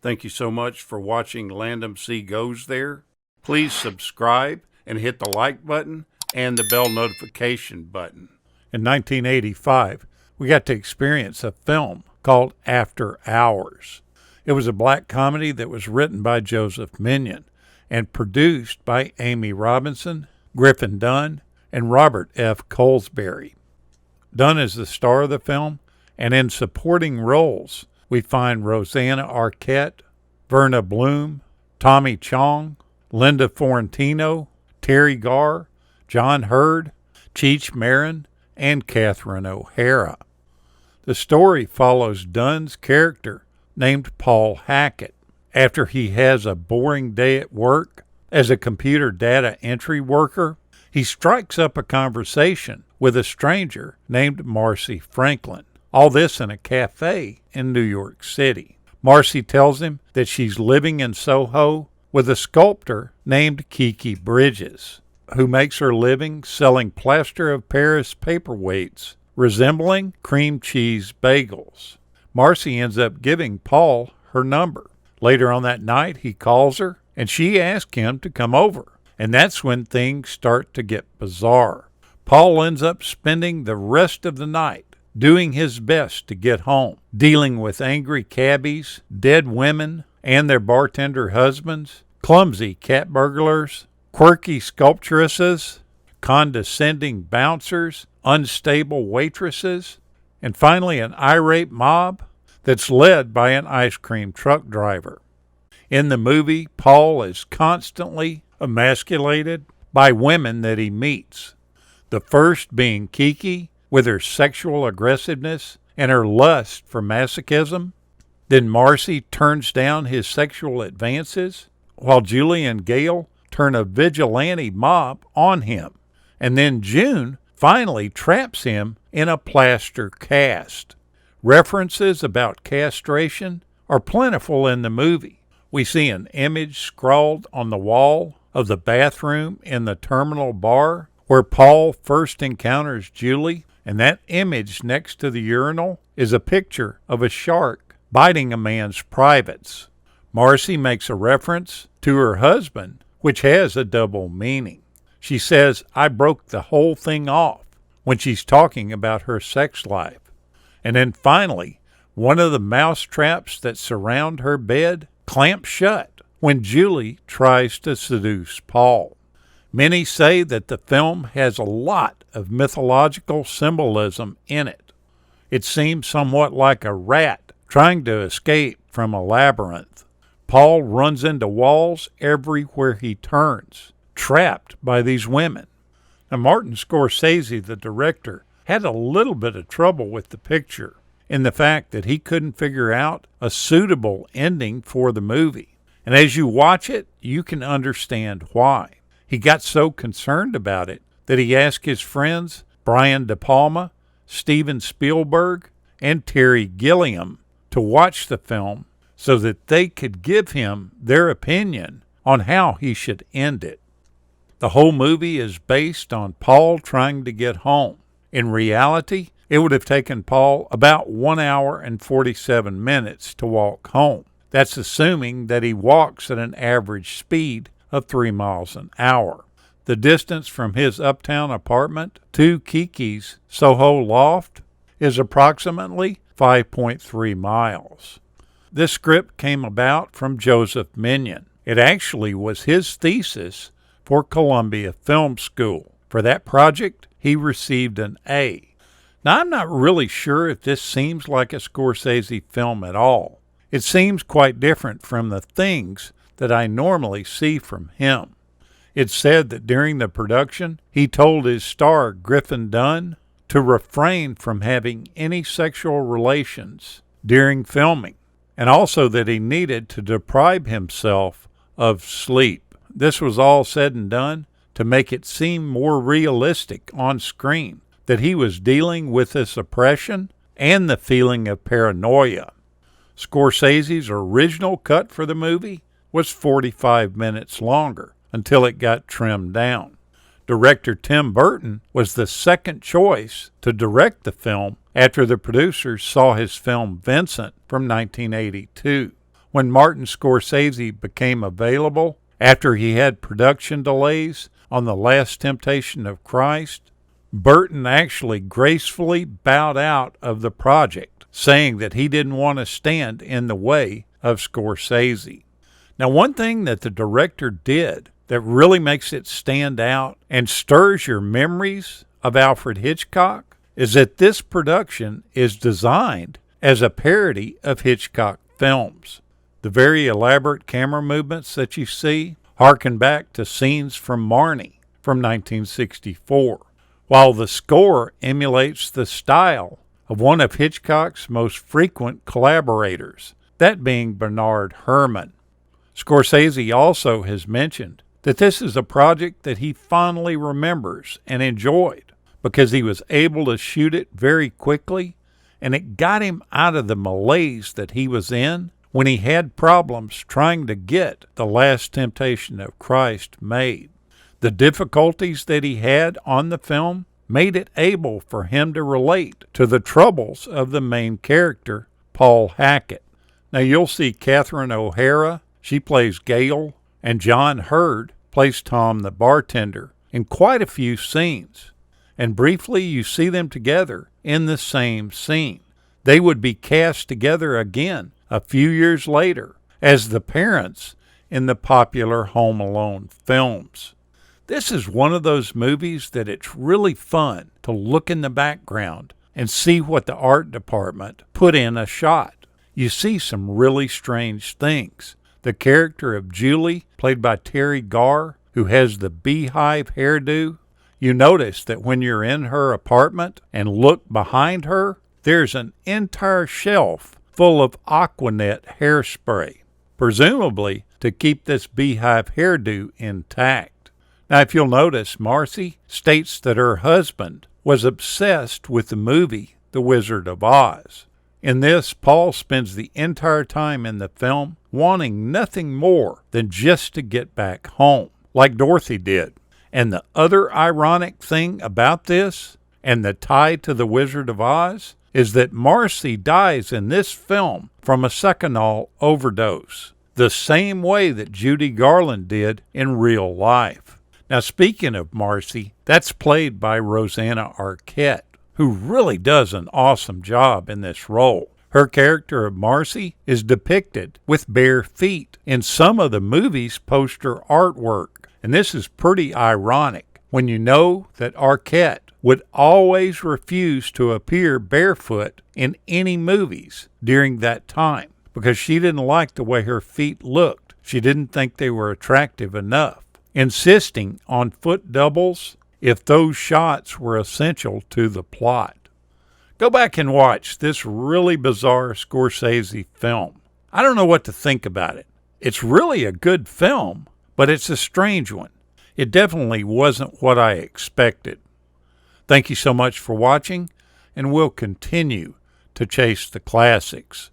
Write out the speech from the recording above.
Thank you so much for watching Landumc Goes There. Please subscribe and hit the like button and the bell notification button. In 1985, we got to experience a film called After Hours. It was a black comedy that was written by Joseph Minion and produced by Amy Robinson, Griffin Dunn, and Robert F. Colesbury. Dunn is the star of the film, and in supporting roles, we find Rosanna Arquette, Verna Bloom, Tommy Chong, Linda Fiorentino, Terry Garr, John Hurd, Cheech Marin, and Catherine O'Hara. The story follows Dunn's character named Paul Hackett. After he has a boring day at work as a computer data entry worker, he strikes up a conversation with a stranger named Marcy Franklin. All this in a cafe in New York City. Marcy tells him that she's living in SoHo with a sculptor named Kiki Bridges, who makes her living selling plaster of Paris paperweights resembling cream cheese bagels. Marcy ends up giving Paul her number. Later on that night, he calls her, and she asks him to come over. And that's when things start to get bizarre. Paul ends up spending the rest of the night doing his best to get home, dealing with angry cabbies, dead women and their bartender husbands, clumsy cat burglars, quirky sculpturesses, condescending bouncers, unstable waitresses, and finally an irate mob that's led by an ice cream truck driver. In the movie, Paul is constantly emasculated by women that he meets, the first being Kiki, with her sexual aggressiveness and her lust for masochism. Then Marcy turns down his sexual advances, while Julie and Gail turn a vigilante mob on him. And then June finally traps him in a plaster cast. References about castration are plentiful in the movie. We see an image scrawled on the wall of the bathroom in the Terminal Bar where Paul first encounters Julie, and that image next to the urinal is a picture of a shark biting a man's privates. Marcy makes a reference to her husband, which has a double meaning. She says, "I broke the whole thing off," when she's talking about her sex life. And then finally, one of the mouse traps that surround her bed clamps shut when Julie tries to seduce Paul. Many say that the film has a lot of mythological symbolism in it. It seems somewhat like a rat trying to escape from a labyrinth. Paul runs into walls everywhere he turns, trapped by these women. Now, Martin Scorsese, the director, had a little bit of trouble with the picture in the fact that he couldn't figure out a suitable ending for the movie. And as you watch it, you can understand why. He got so concerned about it that he asked his friends Brian De Palma, Steven Spielberg, and Terry Gilliam to watch the film so that they could give him their opinion on how he should end it. The whole movie is based on Paul trying to get home. In reality, it would have taken Paul about 1 hour and 47 minutes to walk home. That's assuming that he walks at an average speed of 3 miles an hour. The distance from his uptown apartment to Kiki's SoHo loft is approximately 5.3 miles. This script came about from Joseph Minion. It actually was his thesis for Columbia Film School. For that project, he received an A. Now, I'm not really sure if this seems like a Scorsese film at all. It seems quite different from the things that I normally see from him. It's said that during the production, he told his star, Griffin Dunn, to refrain from having any sexual relations during filming, and also that he needed to deprive himself of sleep. This was all said and done to make it seem more realistic on screen that he was dealing with this oppression and the feeling of paranoia. Scorsese's original cut for the movie was 45 minutes longer until it got trimmed down. Director Tim Burton was the second choice to direct the film after the producers saw his film Vincent from 1982. when Martin Scorsese became available after he had production delays on The Last Temptation of Christ, Burton actually gracefully bowed out of the project, saying that he didn't want to stand in the way of Scorsese. Now, one thing that the director did that really makes it stand out and stirs your memories of Alfred Hitchcock is that this production is designed as a parody of Hitchcock films. The very elaborate camera movements that you see harken back to scenes from Marnie from 1964, while the score emulates the style of one of Hitchcock's most frequent collaborators, that being Bernard Herrmann. Scorsese also has mentioned that this is a project that he fondly remembers and enjoyed because he was able to shoot it very quickly, and it got him out of the malaise that he was in when he had problems trying to get The Last Temptation of Christ made. The difficulties that he had on the film made it able for him to relate to the troubles of the main character, Paul Hackett. Now you'll see Catherine O'Hara, she plays Gail, and John Hurd plays Tom the bartender in quite a few scenes. And briefly you see them together in the same scene. They would be cast together again a few years later as the parents in the popular Home Alone films. This is one of those movies that it's really fun to look in the background and see what the art department put in a shot. You see some really strange things. The character of Julie, played by Terry Garr, who has the beehive hairdo, you notice that when you're in her apartment and look behind her, there's an entire shelf full of Aquanet hairspray, presumably to keep this beehive hairdo intact. Now, if you'll notice, Marcy states that her husband was obsessed with the movie The Wizard of Oz. In this, Paul spends the entire time in the film wanting nothing more than just to get back home, like Dorothy did. And the other ironic thing about this, and the tie to The Wizard of Oz, is that Marcy dies in this film from a Seconal overdose, the same way that Judy Garland did in real life. Now, speaking of Marcy, that's played by Rosanna Arquette, who really does an awesome job in this role. Her character of Marcy is depicted with bare feet in some of the movie's poster artwork. And this is pretty ironic when you know that Arquette would always refuse to appear barefoot in any movies during that time because she didn't like the way her feet looked. She didn't think they were attractive enough, insisting on foot doubles if those shots were essential to the plot. Go back and watch this really bizarre Scorsese film. I don't know what to think about it. It's really a good film, but it's a strange one. It definitely wasn't what I expected. Thank you so much for watching, and we'll continue to chase the classics.